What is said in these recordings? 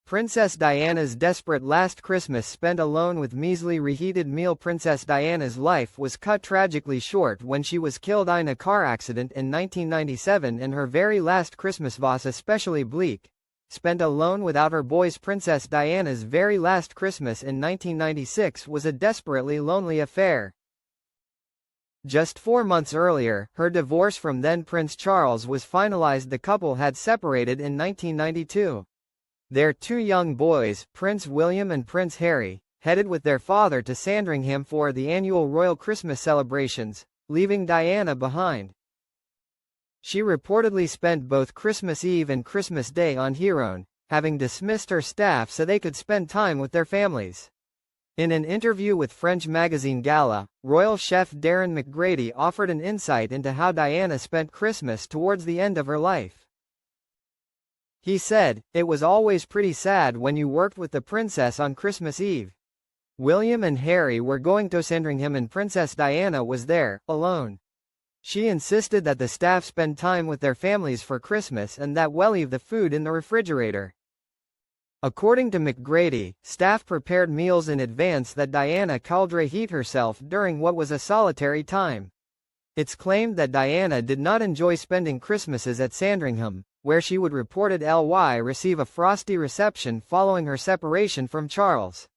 Princess Diana's desperate last Christmas spent alone with measly reheated meal. Princess Diana's life was cut tragically short when she was killed in a car accident in 1997, and her very last Christmas was especially bleak. Spent alone without her boys. Princess Diana's very last Christmas in 1996 was a desperately lonely affair. Just 4 months earlier, her divorce from then Prince Charles was finalized. The couple had separated in 1992. Their 2 young boys, Prince William and Prince Harry, headed with their father to Sandringham for the annual royal Christmas celebrations, leaving Diana behind. She reportedly spent both Christmas Eve and Christmas Day on her own, having dismissed her staff so they could spend time with their families. In an interview with French magazine Gala, royal chef Darren McGrady offered an insight into how Diana spent Christmas towards the end of her life. He said, "It was always pretty sad when you worked with the princess on Christmas Eve. William and Harry were going to Sandringham and Princess Diana was there, alone. She insisted that the staff spend time with their families for Christmas and that we'll leave the food in the refrigerator." According to McGrady, staff prepared meals in advance that Diana could reheat herself during what was a solitary time. It's claimed that Diana did not enjoy spending Christmases at Sandringham, where she would reportedly receive a frosty reception following her separation from Charles.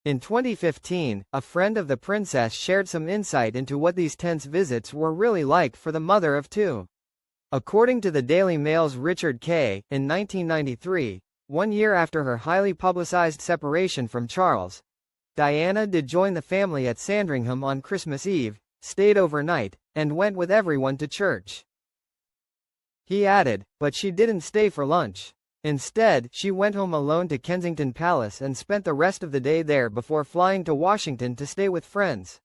In 2015, a friend of the princess shared some insight into what these tense visits were really like for the mother of 2. According to the Daily Mail's Richard Kay, in 1993, 1 year after her highly publicized separation from Charles, Diana did join the family at Sandringham on Christmas Eve, stayed overnight, and went with everyone to church. He added, but she didn't stay for lunch. Instead, she went home alone to Kensington Palace and spent the rest of the day there before flying to Washington to stay with friends.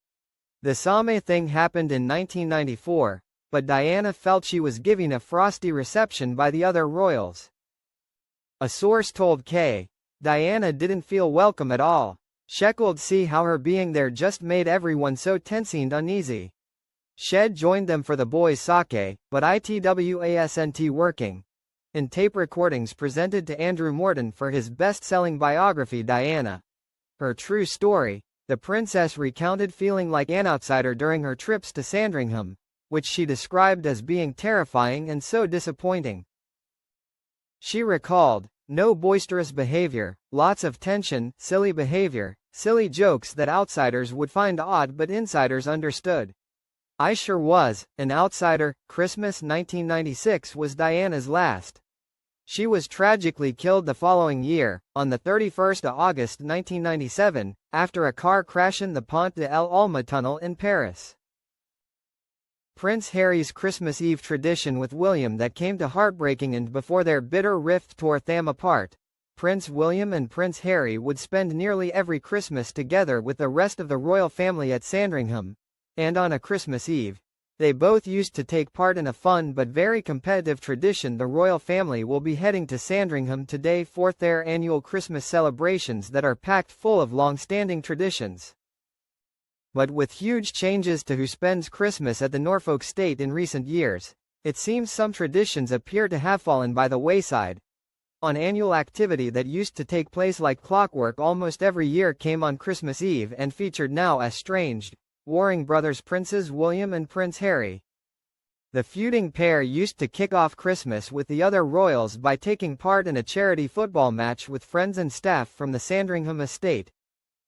The same thing happened in 1994, but Diana felt she was given a frosty reception by the other royals. A source told Kay, "Diana didn't feel welcome at all. She could see how her being there just made everyone so tense and uneasy. She'd joined them for the boys' sake, but it wasn't working." In tape recordings presented to Andrew Morton for his best-selling biography Diana, Her True Story, the princess recounted feeling like an outsider during her trips to Sandringham, which she described as being terrifying and so disappointing. She recalled, "No boisterous behavior, lots of tension, silly behavior, silly jokes that outsiders would find odd but insiders understood. I sure was an outsider." Christmas 1996 was Diana's last. She was tragically killed the following year, on the 31st of August 1997, after a car crash in the Pont de l'Alma tunnel in Paris. Prince Harry's Christmas Eve tradition with William that came to heartbreaking end before their bitter rift tore them apart. Prince William and Prince Harry would spend nearly every Christmas together with the rest of the royal family at Sandringham, and on a Christmas Eve, they both used to take part in a fun but very competitive tradition. The royal family will be heading to Sandringham today for their annual Christmas celebrations that are packed full of long-standing traditions. But with huge changes to who spends Christmas at the Norfolk estate in recent years, it seems some traditions appear to have fallen by the wayside. An annual activity that used to take place like clockwork almost every year came on Christmas Eve and featured now estranged, warring brothers Princes William and Prince Harry. The feuding pair used to kick off Christmas with the other royals by taking part in a charity football match with friends and staff from the Sandringham estate.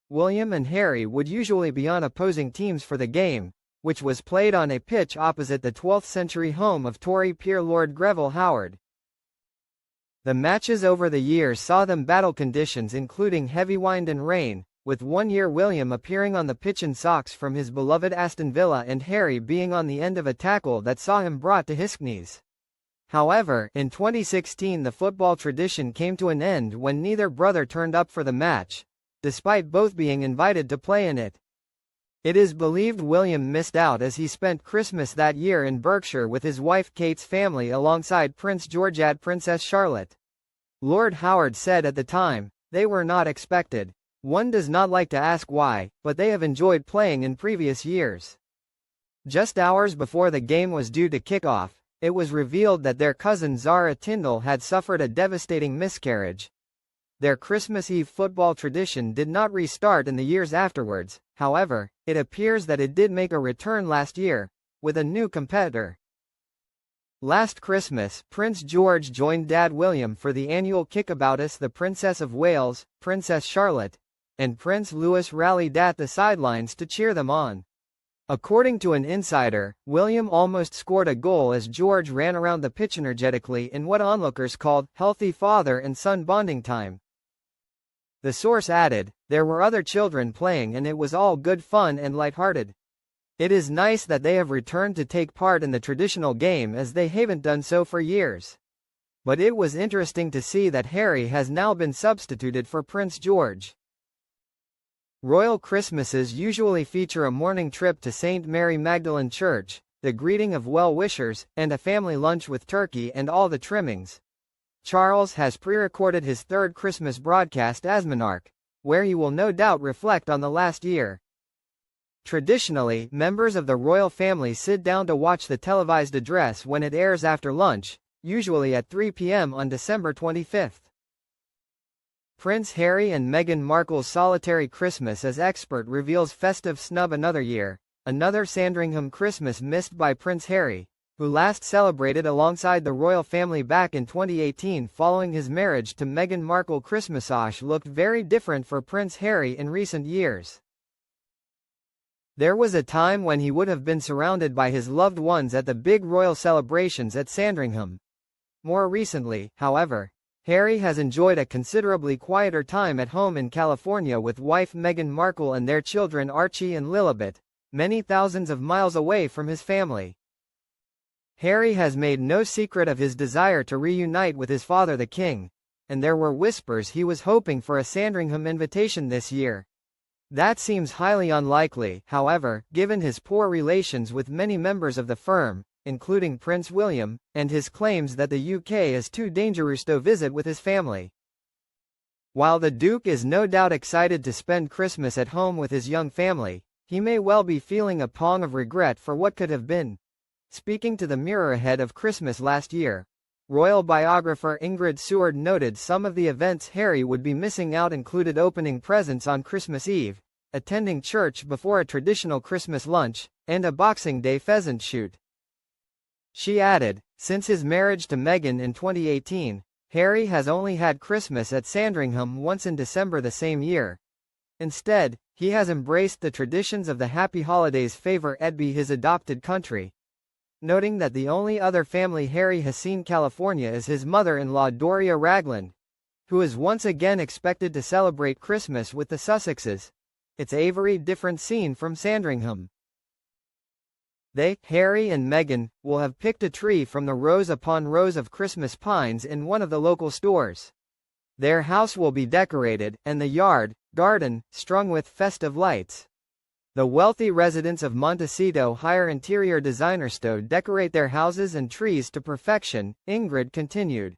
William and Harry would usually be on opposing teams for the game, which was played on a pitch opposite the 12th century home of Tory peer Lord Greville Howard. The matches over the years saw them battle conditions including heavy wind and rain, with 1 year William appearing on the pitch in socks from his beloved Aston Villa and Harry being on the end of a tackle that saw him brought to his knees. However, in 2016 the football tradition came to an end when neither brother turned up for the match, despite both being invited to play in it. It is believed William missed out as he spent Christmas that year in Berkshire with his wife Kate's family alongside Prince George and Princess Charlotte. Lord Howard said at the time, "They were not expected. One does not like to ask why, but they have enjoyed playing in previous years." Just hours before the game was due to kick off, it was revealed that their cousin Zara Tindall had suffered a devastating miscarriage. Their Christmas Eve football tradition did not restart in the years afterwards. However, it appears that it did make a return last year, with a new competitor. Last Christmas, Prince George joined Dad William for the annual kickabout as the Princess of Wales, Princess Charlotte, and Prince Louis rallied at the sidelines to cheer them on. According to an insider, William almost scored a goal as George ran around the pitch energetically in what onlookers called healthy father and son bonding time. The source added, "There were other children playing and it was all good fun and lighthearted. It is nice that they have returned to take part in the traditional game as they haven't done so for years. But it was interesting to see that Harry has now been substituted for Prince George." Royal Christmases usually feature a morning trip to St. Mary Magdalene Church, the greeting of well-wishers, and a family lunch with turkey and all the trimmings. Charles has pre-recorded his third Christmas broadcast as monarch, where he will no doubt reflect on the last year. Traditionally, members of the royal family sit down to watch the televised address when it airs after lunch, usually at 3 p.m. on December 25th. Prince Harry and Meghan Markle's solitary Christmas as expert reveals festive snub another year, another Sandringham Christmas missed by Prince Harry, who last celebrated alongside the royal family back in 2018 following his marriage to Meghan Markle. Christmasosh looked very different for Prince Harry in recent years. There was a time when he would have been surrounded by his loved ones at the big royal celebrations at Sandringham. More recently, however, Harry has enjoyed a considerably quieter time at home in California with wife Meghan Markle and their children Archie and Lilibet, many thousands of miles away from his family. Harry has made no secret of his desire to reunite with his father the king, and there were whispers he was hoping for a Sandringham invitation this year. That seems highly unlikely, however, given his poor relations with many members of the firm, including Prince William, and his claims that the UK is too dangerous to visit with his family. While the Duke is no doubt excited to spend Christmas at home with his young family, he may well be feeling a pang of regret for what could have been. Speaking to the Mirror ahead of Christmas last year, royal biographer Ingrid Seward noted some of the events Harry would be missing out included opening presents on Christmas Eve, attending church before a traditional Christmas lunch, and a Boxing Day pheasant shoot. She added, since his marriage to Meghan in 2018, Harry has only had Christmas at Sandringham once in December the same year. Instead, he has embraced the traditions of the happy holidays favor Edby, his adopted country. Noting that the only other family Harry has seen California is his mother-in-law Doria Ragland, who is once again expected to celebrate Christmas with the Sussexes. It's a very different scene from Sandringham. They, Harry and Meghan, will have picked a tree from the rows upon rows of Christmas pines in one of the local stores. Their house will be decorated, and the garden, strung with festive lights. The wealthy residents of Montecito hire interior designers to decorate their houses and trees to perfection, Ingrid continued.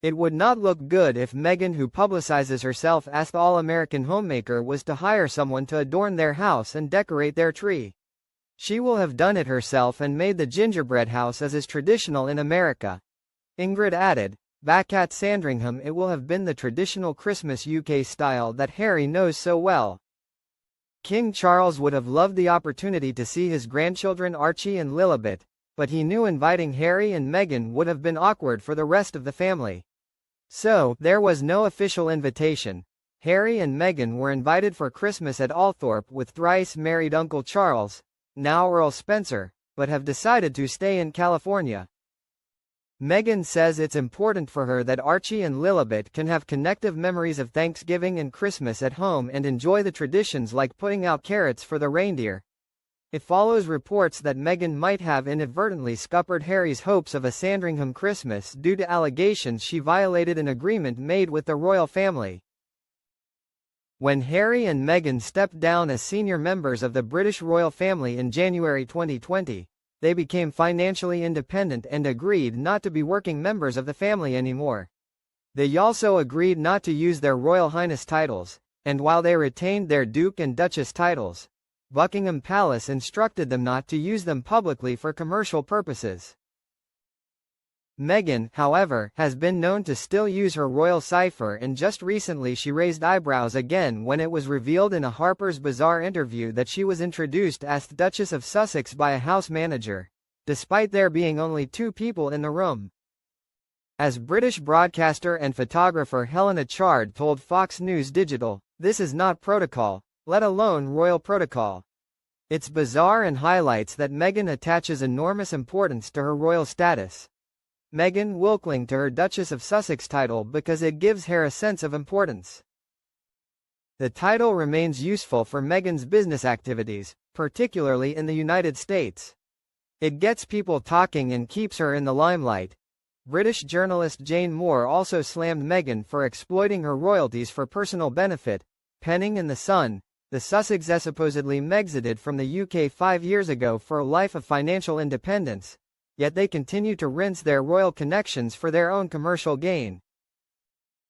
It would not look good if Meghan, who publicizes herself as the all-American homemaker, was to hire someone to adorn their house and decorate their tree. She will have done it herself and made the gingerbread house as is traditional in America. Ingrid added, back at Sandringham it will have been the traditional Christmas UK style that Harry knows so well. King Charles would have loved the opportunity to see his grandchildren Archie and Lilibet, but he knew inviting Harry and Meghan would have been awkward for the rest of the family. So, there was no official invitation. Harry and Meghan were invited for Christmas at Althorpe with thrice-married Uncle Charles, now Earl Spencer, but have decided to stay in California. Meghan says it's important for her that Archie and Lilibet can have connective memories of Thanksgiving and Christmas at home and enjoy the traditions like putting out carrots for the reindeer. It follows reports that Meghan might have inadvertently scuppered Harry's hopes of a Sandringham Christmas due to allegations she violated an agreement made with the royal family. When Harry and Meghan stepped down as senior members of the British royal family in January 2020, they became financially independent and agreed not to be working members of the family anymore. They also agreed not to use their Royal Highness titles, and while they retained their Duke and Duchess titles, Buckingham Palace instructed them not to use them publicly for commercial purposes. Meghan, however, has been known to still use her royal cipher, and just recently she raised eyebrows again when it was revealed in a Harper's Bazaar interview that she was introduced as Duchess of Sussex by a house manager, despite there being only 2 people in the room. As British broadcaster and photographer Helena Chard told Fox News Digital, "This is not protocol, let alone royal protocol. It's bizarre and highlights that Meghan attaches enormous importance to her royal status. Meghan will cling to her Duchess of Sussex title because it gives her a sense of importance. The title remains useful for Meghan's business activities, particularly in the United States. It gets people talking and keeps her in the limelight." British journalist Jane Moore also slammed Meghan for exploiting her royalties for personal benefit, penning in The Sun, "The Sussexes supposedly Mexited from the UK 5 years ago for a life of financial independence, yet they continue to rinse their royal connections for their own commercial gain."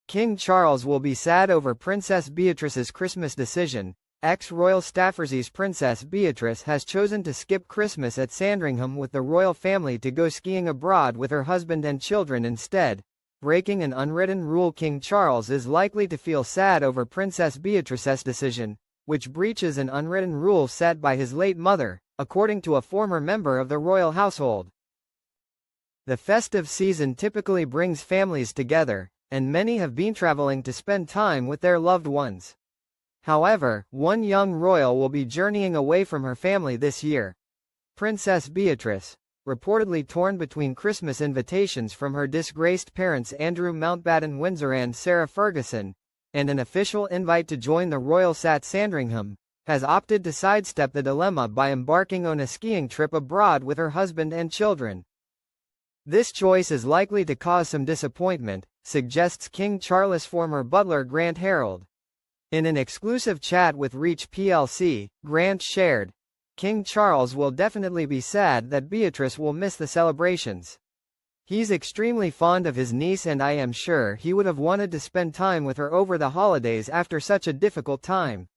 King Charles will be sad over Princess Beatrice's Christmas decision. Ex-royal Staffordshire Princess Beatrice has chosen to skip Christmas at Sandringham with the royal family to go skiing abroad with her husband and children instead, breaking an unwritten rule. King Charles is likely to feel sad over Princess Beatrice's decision, which breaches an unwritten rule set by his late mother, according to a former member of the royal household. The festive season typically brings families together, and many have been traveling to spend time with their loved ones. However, one young royal will be journeying away from her family this year. Princess Beatrice, reportedly torn between Christmas invitations from her disgraced parents Andrew Mountbatten Windsor and Sarah Ferguson, and an official invite to join the royals at Sandringham, has opted to sidestep the dilemma by embarking on a skiing trip abroad with her husband and children. This choice is likely to cause some disappointment, suggests King Charles' former butler Grant Harold. In an exclusive chat with Reach plc, Grant shared, "King Charles will definitely be sad that Beatrice will miss the celebrations. He's extremely fond of his niece and I am sure he would have wanted to spend time with her over the holidays after such a difficult time.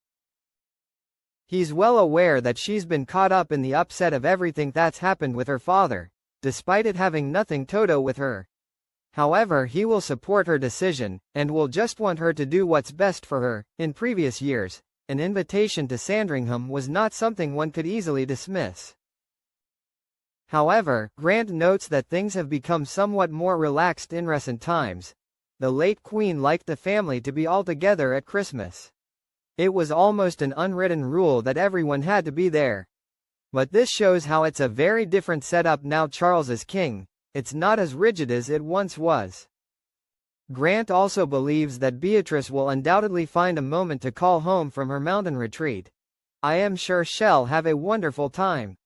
He's well aware that she's been caught up in the upset of everything that's happened with her father, despite it having nothing to do with her. However, he will support her decision, and will just want her to do what's best for her." In previous years, an invitation to Sandringham was not something one could easily dismiss. However, Grant notes that things have become somewhat more relaxed in recent times. The late Queen liked the family to be all together at Christmas. It was almost an unwritten rule that everyone had to be there. But this shows how it's a very different setup now Charles is king. It's not as rigid as it once was. Grant also believes that Beatrice will undoubtedly find a moment to call home from her mountain retreat. "I am sure she'll have a wonderful time.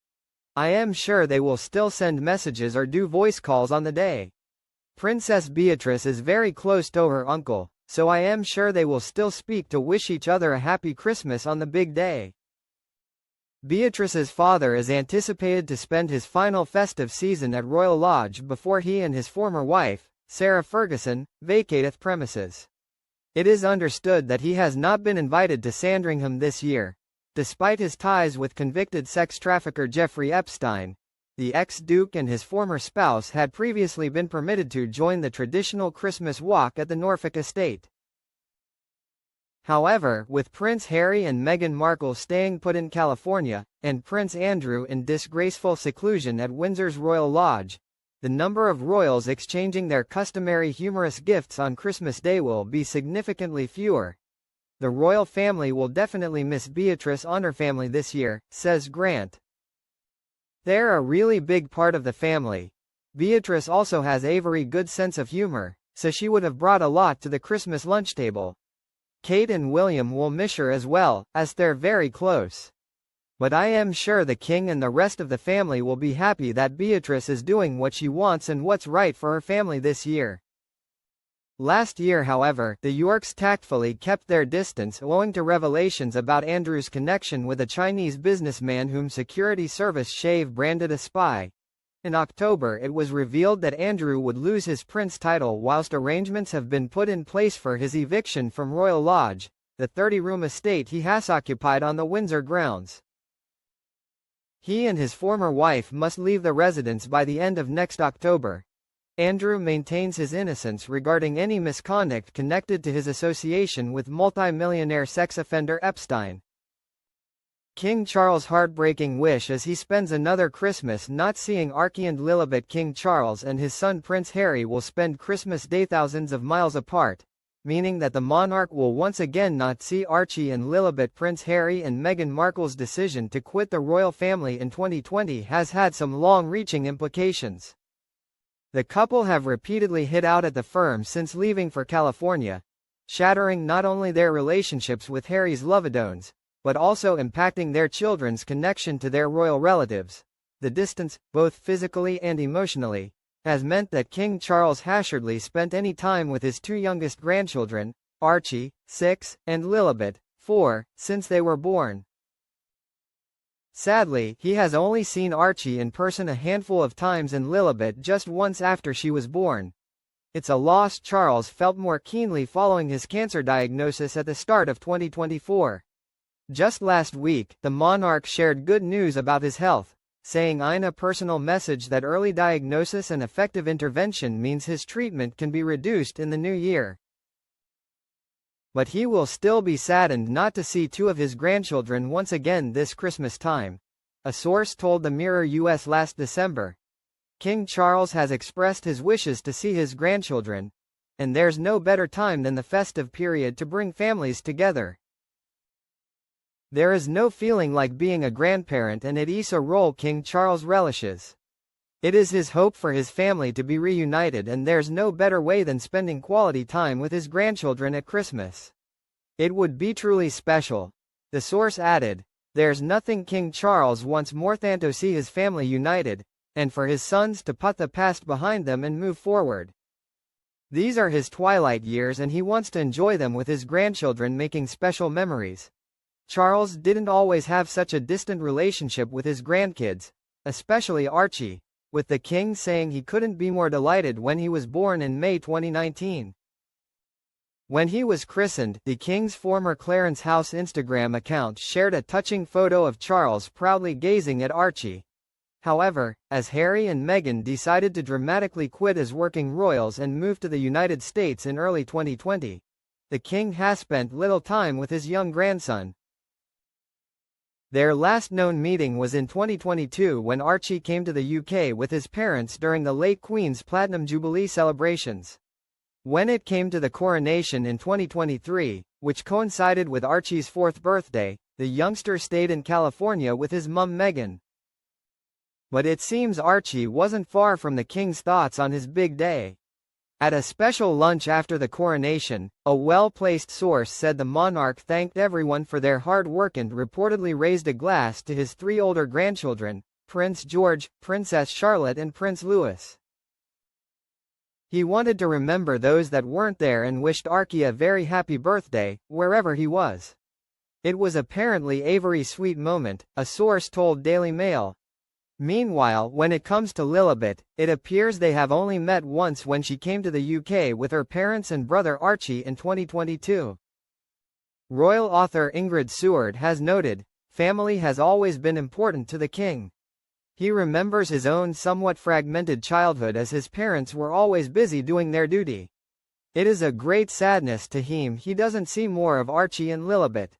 I am sure they will still send messages or do voice calls on the day. Princess Beatrice is very close to her uncle, so I am sure they will still speak to wish each other a happy Christmas on the big day." Beatrice's father is anticipated to spend his final festive season at Royal Lodge before he and his former wife, Sarah Ferguson, vacateth premises. It is understood that he has not been invited to Sandringham this year, despite his ties with convicted sex trafficker Jeffrey Epstein. The ex-duke and his former spouse had previously been permitted to join the traditional Christmas walk at the Norfolk estate. However, with Prince Harry and Meghan Markle staying put in California, and Prince Andrew in disgraceful seclusion at Windsor's Royal Lodge, the number of royals exchanging their customary humorous gifts on Christmas Day will be significantly fewer. The royal family will definitely miss Beatrice and her family this year, says Grant. They're a really big part of the family. Beatrice also has a very good sense of humor, so she would have brought a lot to the Christmas lunch table. Kate and William will miss her as well, as they're very close. But I am sure the king and the rest of the family will be happy that Beatrice is doing what she wants and what's right for her family this year. Last year, however, the Yorks tactfully kept their distance owing to revelations about Andrew's connection with a Chinese businessman whom Security Service Shave branded a spy. In October it was revealed that Andrew would lose his prince title whilst arrangements have been put in place for his eviction from Royal Lodge, the 30-room estate he has occupied on the Windsor grounds. He and his former wife must leave the residence by the end of next October. Andrew maintains his innocence regarding any misconduct connected to his association with multi-millionaire sex offender Epstein. King Charles' heartbreaking wish as he spends another Christmas not seeing Archie and Lilibet. King Charles and his son Prince Harry will spend Christmas Day thousands of miles apart, meaning that the monarch will once again not see Archie and Lilibet. Prince Harry and Meghan Markle's decision to quit the royal family in 2020 has had some long-reaching implications. The couple have repeatedly hid out at the firm since leaving for California, shattering not only their relationships with Harry's Lovadones, but also impacting their children's connection to their royal relatives. The distance, both physically and emotionally, has meant that King Charles hardly spent any time with his two youngest grandchildren, Archie, 6, and Lilibet, 4, since they were born. Sadly, he has only seen Archie in person a handful of times and Lilibet just once after she was born. It's a loss Charles felt more keenly following his cancer diagnosis at the start of 2024. Just last week, the monarch shared good news about his health, saying in a personal message that early diagnosis and effective intervention means his treatment can be reduced in the new year. But he will still be saddened not to see two of his grandchildren once again this Christmas time, a source told the Mirror US last December. King Charles has expressed his wishes to see his grandchildren, and there's no better time than the festive period to bring families together. There is no feeling like being a grandparent, and it is a role King Charles relishes. It is his hope for his family to be reunited, and there's no better way than spending quality time with his grandchildren at Christmas. It would be truly special, the source added. There's nothing King Charles wants more than to see his family united, and for his sons to put the past behind them and move forward. These are his twilight years and he wants to enjoy them with his grandchildren, making special memories. Charles didn't always have such a distant relationship with his grandkids, especially Archie, with the king saying he couldn't be more delighted when he was born in May 2019. When he was christened, the king's former Clarence House Instagram account shared a touching photo of Charles proudly gazing at Archie. However, as Harry and Meghan decided to dramatically quit as working royals and move to the United States in early 2020, the king has spent little time with his young grandson. Their last known meeting was in 2022 when Archie came to the UK with his parents during the late Queen's Platinum Jubilee celebrations. When it came to the coronation in 2023, which coincided with Archie's 4th birthday, the youngster stayed in California with his mum Meghan. But it seems Archie wasn't far from the king's thoughts on his big day. At a special lunch after the coronation, a well-placed source said the monarch thanked everyone for their hard work and reportedly raised a glass to his 3 older grandchildren, Prince George, Princess Charlotte and Prince Louis. He wanted to remember those that weren't there and wished Archie a very happy birthday, wherever he was. It was apparently a very sweet moment, a source told Daily Mail. Meanwhile, when it comes to Lilibet, it appears they have only met once when she came to the UK with her parents and brother Archie in 2022. Royal author Ingrid Seward has noted, family has always been important to the king. He remembers his own somewhat fragmented childhood as his parents were always busy doing their duty. It is a great sadness to him he doesn't see more of Archie and Lilibet.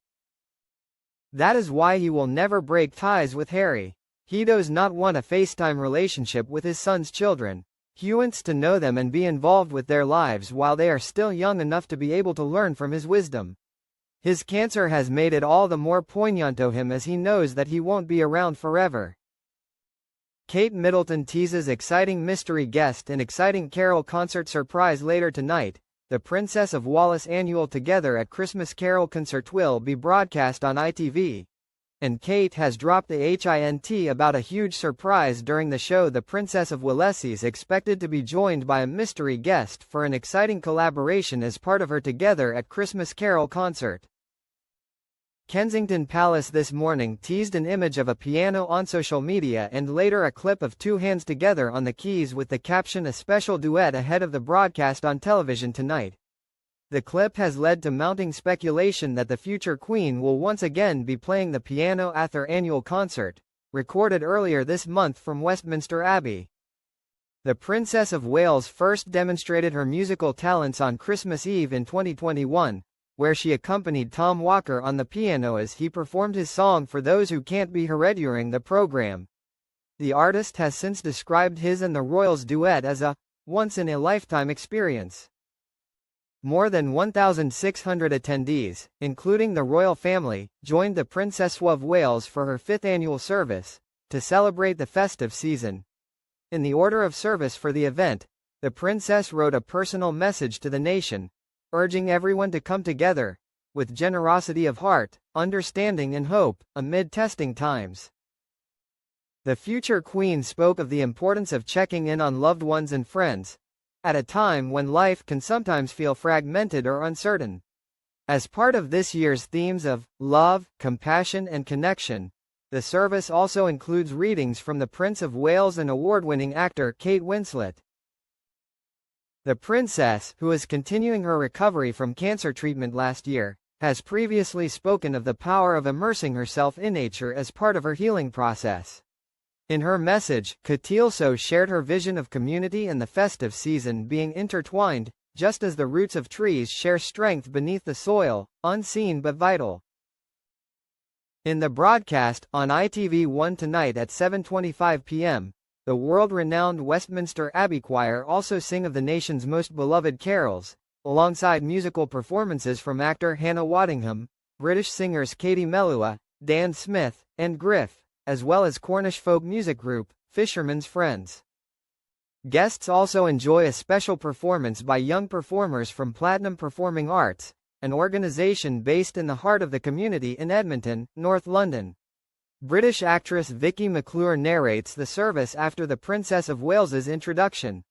That is why he will never break ties with Harry. He does not want a FaceTime relationship with his son's children. He wants to know them and be involved with their lives while they are still young enough to be able to learn from his wisdom. His cancer has made it all the more poignant to him as he knows that he won't be around forever. Kate Middleton teases exciting mystery guest and exciting carol concert surprise later tonight. The Princess of Wales annual Together at Christmas Carol concert will be broadcast on ITV. And Kate has dropped the hint about a huge surprise during the show. The Princess of Wales is expected to be joined by a mystery guest for an exciting collaboration as part of her Together at Christmas Carol concert. Kensington Palace this morning teased an image of a piano on social media and later a clip of 2 hands together on the keys with the caption "A special duet" ahead of the broadcast on television tonight. The clip has led to mounting speculation that the future Queen will once again be playing the piano at their annual concert, recorded earlier this month from Westminster Abbey. The Princess of Wales first demonstrated her musical talents on Christmas Eve in 2021, where she accompanied Tom Walker on the piano as he performed his song For Those Who Can't Be Here during the program. The artist has since described his and the royals' duet as a once-in-a-lifetime experience. More than 1,600 attendees, including the royal family, joined the Princess of Wales for her 5th annual service, to celebrate the festive season. In the order of service for the event, the princess wrote a personal message to the nation, urging everyone to come together, with generosity of heart, understanding and hope, amid testing times. The future queen spoke of the importance of checking in on loved ones and friends, at a time when life can sometimes feel fragmented or uncertain. As part of this year's themes of love, compassion and connection, the service also includes readings from the Prince of Wales and award-winning actor Kate Winslet. The princess, who is continuing her recovery from cancer treatment last year, has previously spoken of the power of immersing herself in nature as part of her healing process. In her message, Kate shared her vision of community and the festive season being intertwined, just as the roots of trees share strength beneath the soil, unseen but vital. In the broadcast, on ITV1 tonight at 7:25 p.m., the world-renowned Westminster Abbey Choir also sing of the nation's most beloved carols, alongside musical performances from actor Hannah Waddingham, British singers Kate Middleton, Dan Smith, and Griff, as well as Cornish folk music group, Fisherman's Friends. Guests also enjoy a special performance by young performers from Platinum Performing Arts, an organization based in the heart of the community in Edmonton, North London. British actress Vicky McClure narrates the service after the Princess of Wales's introduction.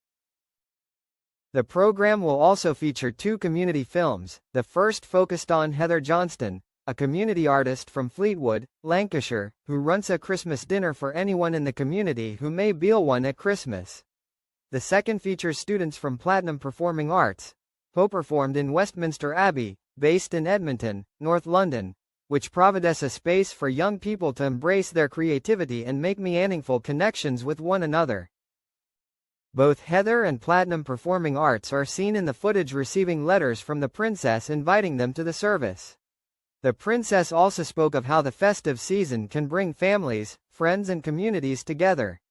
The program will also feature 2 community films, the first focused on Heather Johnston, a community artist from Fleetwood, Lancashire, who runs a Christmas dinner for anyone in the community who may be one at Christmas. The second features students from Platinum Performing Arts, who performed in Westminster Abbey, based in Edmonton, North London, which provides a space for young people to embrace their creativity and make meaningful connections with one another. Both Heather and Platinum Performing Arts are seen in the footage receiving letters from the princess inviting them to the service. The princess also spoke of how the festive season can bring families, friends and communities together.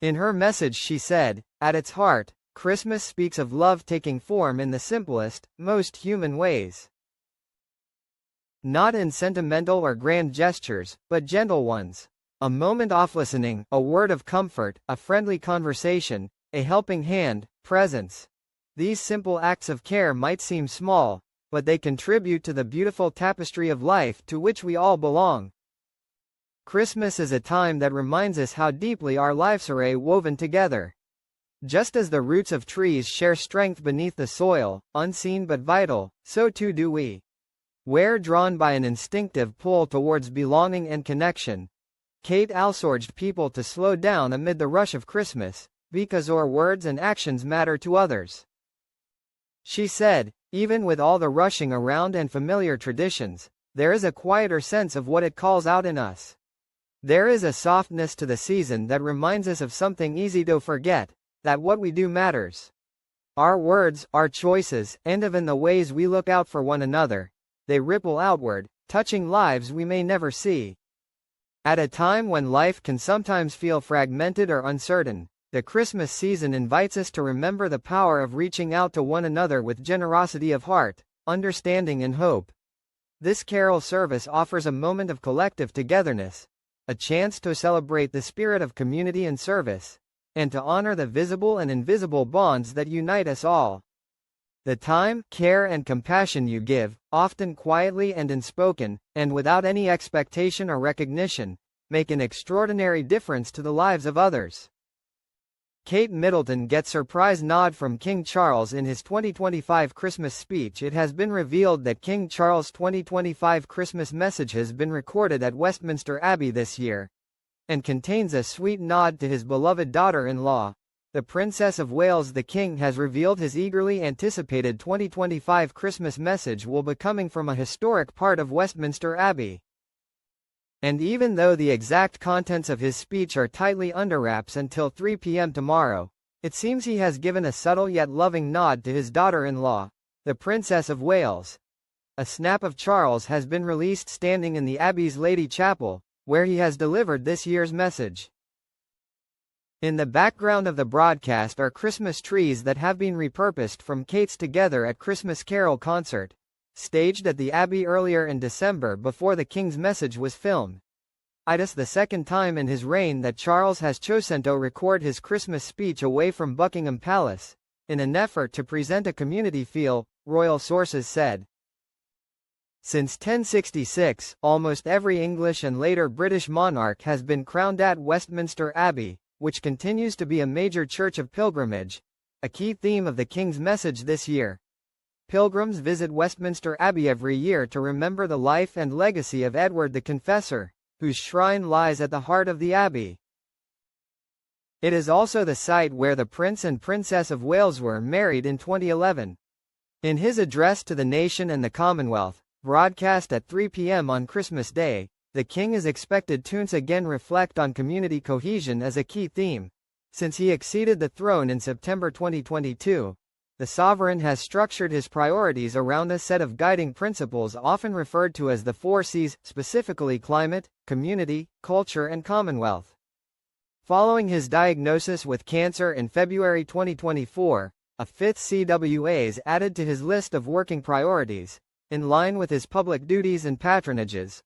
In her message she said, "At its heart, Christmas speaks of love taking form in the simplest, most human ways. Not in sentimental or grand gestures, but gentle ones. A moment of listening, a word of comfort, a friendly conversation, a helping hand, presence. These simple acts of care might seem small, but they contribute to the beautiful tapestry of life to which we all belong." Christmas is a time that reminds us how deeply our lives are woven together. Just as the roots of trees share strength beneath the soil, unseen but vital, so too do we. We're drawn by an instinctive pull towards belonging and connection. Kate urged people to slow down amid the rush of Christmas, because our words and actions matter to others. She said, "Even with all the rushing around and familiar traditions, there is a quieter sense of what it calls out in us. There is a softness to the season that reminds us of something easy to forget, that what we do matters. Our words, our choices, and even the ways we look out for one another, they ripple outward, touching lives we may never see." At a time when life can sometimes feel fragmented or uncertain, the Christmas season invites us to remember the power of reaching out to one another with generosity of heart, understanding and hope. This carol service offers a moment of collective togetherness, a chance to celebrate the spirit of community and service, and to honor the visible and invisible bonds that unite us all. The time, care and compassion you give, often quietly and unspoken, and without any expectation or recognition, make an extraordinary difference to the lives of others. Kate Middleton gets surprise nod from King Charles in his 2025 Christmas speech. It has been revealed that King Charles' 2025 Christmas message has been recorded at Westminster Abbey this year, and contains a sweet nod to his beloved daughter-in-law, the Princess of Wales. The King has revealed his eagerly anticipated 2025 Christmas message will be coming from a historic part of Westminster Abbey. And even though the exact contents of his speech are tightly under wraps until 3 p.m. tomorrow, It seems he has given a subtle yet loving nod to his daughter-in-law, the Princess of Wales. A snap of Charles has been released standing in the Abbey's Lady Chapel, where he has delivered this year's message. In the background of the broadcast are Christmas trees that have been repurposed from Kate's Together at Christmas Carol concert, staged at the Abbey earlier in December before the King's message was filmed. It is the second time in his reign that Charles has chosen to record his Christmas speech away from Buckingham Palace, in an effort to present a community feel, royal sources said. Since 1066, almost every English and later British monarch has been crowned at Westminster Abbey, which continues to be a major church of pilgrimage, a key theme of the King's message this year. Pilgrims visit Westminster Abbey every year to remember the life and legacy of Edward the Confessor, whose shrine lies at the heart of the Abbey. It is also the site where the Prince and Princess of Wales were married in 2011. In his address to the nation and the Commonwealth, broadcast at 3 p.m. on Christmas Day, the King is expected to once again reflect on community cohesion as a key theme. Since he acceded the throne in September 2022, the sovereign has structured his priorities around a set of guiding principles often referred to as the 4 Cs, specifically climate, community, culture and Commonwealth. Following his diagnosis with cancer in February 2024, a 5th CWA is added to his list of working priorities, in line with his public duties and patronages.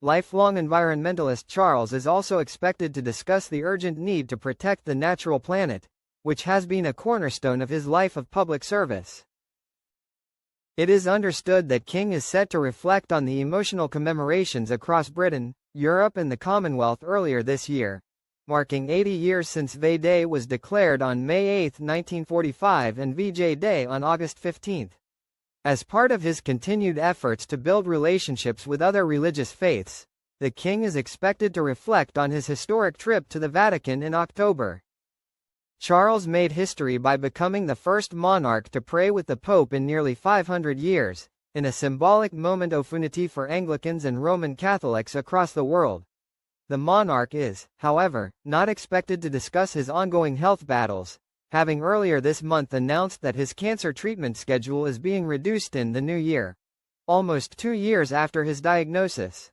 Lifelong environmentalist Charles is also expected to discuss the urgent need to protect the natural planet, which has been a cornerstone of his life of public service. It is understood that King is set to reflect on the emotional commemorations across Britain, Europe and the Commonwealth earlier this year, marking 80 years since V Day was declared on May 8, 1945 and VJ Day on August 15. As part of his continued efforts to build relationships with other religious faiths, the King is expected to reflect on his historic trip to the Vatican in October. Charles made history by becoming the first monarch to pray with the Pope in nearly 500 years, in a symbolic moment of unity for Anglicans and Roman Catholics across the world. The monarch is, however, not expected to discuss his ongoing health battles, having earlier this month announced that his cancer treatment schedule is being reduced in the new year, almost 2 years after his diagnosis.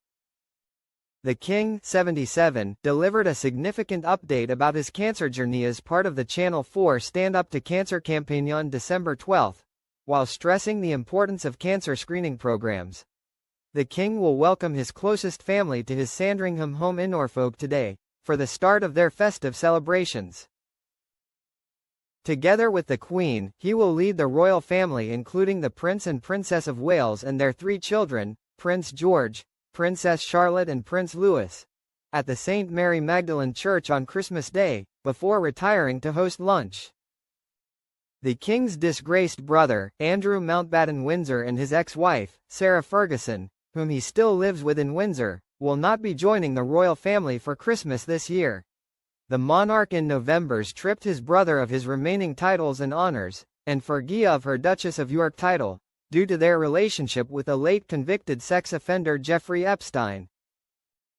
The King, 77, delivered a significant update about his cancer journey as part of the Channel 4 Stand Up to Cancer campaign on December 12, while stressing the importance of cancer screening programs. The King will welcome his closest family to his Sandringham home in Norfolk today, for the start of their festive celebrations. Together with the Queen, he will lead the royal family including the Prince and Princess of Wales and their 3 children, Prince George, Princess Charlotte and Prince Louis, at the St. Mary Magdalene Church on Christmas Day, before retiring to host lunch. The King's disgraced brother, Andrew Mountbatten Windsor and his ex-wife, Sarah Ferguson, whom he still lives with in Windsor, will not be joining the royal family for Christmas this year. The monarch in November stripped his brother of his remaining titles and honors, and Fergie of her Duchess of York title, due to their relationship with the late convicted sex offender Jeffrey Epstein.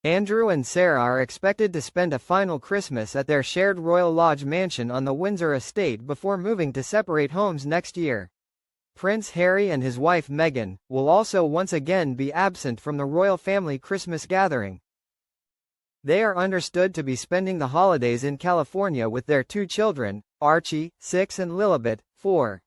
Andrew and Sarah are expected to spend a final Christmas at their shared Royal Lodge mansion on the Windsor estate before moving to separate homes next year. Prince Harry and his wife Meghan will also once again be absent from the royal family Christmas gathering. They are understood to be spending the holidays in California with their 2 children, Archie, 6 and Lilibet, 4.